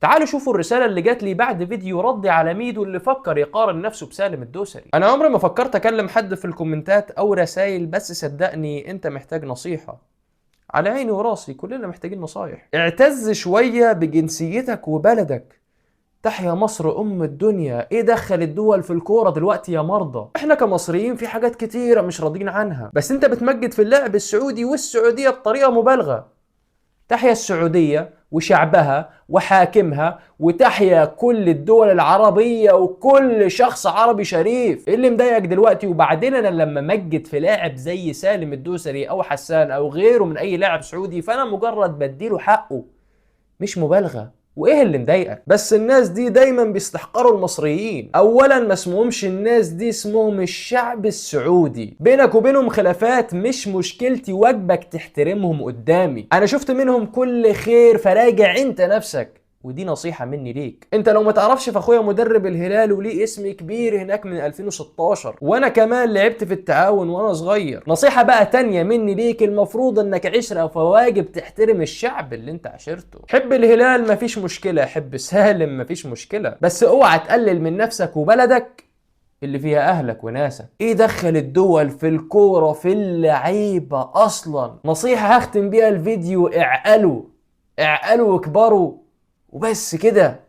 تعالوا شوفوا الرسالة اللي جات لي بعد فيديو ردي على ميدو اللي فكر يقارن نفسه بسالم الدوسري. انا عمري ما فكرت اكلم حد في الكومنتات او رسائل، بس صدقني انت محتاج نصيحة. على عيني وراسي، كلنا محتاجين نصايح. اعتز شوية بجنسيتك وبلدك. تحيا مصر ام الدنيا. ايه دخل الدول في الكورة دلوقتي يا مرضى؟ احنا كمصريين في حاجات كتيرة مش راضيين عنها، بس انت بتمجد في اللعب السعودي والسعودية بطريقة مبالغة. تحيا السعودية وشعبها وحاكمها، وتحيا كل الدول العربية وكل شخص عربي شريف. ايه اللي مضايقك دلوقتي؟ وبعدين انا لما مجد في لاعب زي سالم الدوسري او حسان او غيره من اي لاعب سعودي، فانا مجرد بديله حقه، مش مبالغة. وايه اللي مضايقك؟ بس الناس دي دايما بيستحقروا المصريين. اولا ما اسمهمش الناس دي، اسمهم الشعب السعودي. بينك وبينهم خلافات، مش مشكلتي، واجبك تحترمهم قدامي. انا شفت منهم كل خير، فراجع انت نفسك. ودي نصيحة مني ليك. انت لو ما تعرفش، فاخويا مدرب الهلال وليه اسم كبير هناك من 2016، وانا كمان لعبت في التعاون وانا صغير. نصيحة بقى تانية مني ليك، المفروض انك عشرة، فواجب تحترم الشعب اللي انت عشرته. حب الهلال مفيش مشكلة، حب سالم مفيش مشكلة، بس اوعى تقلل من نفسك وبلدك اللي فيها اهلك وناسك. ايه دخل الدول في الكورة في اللعيبة اصلا؟ نصيحة هختم بيها الفيديو: اعقلوا، اعقلوا واكبروا، وبس كده.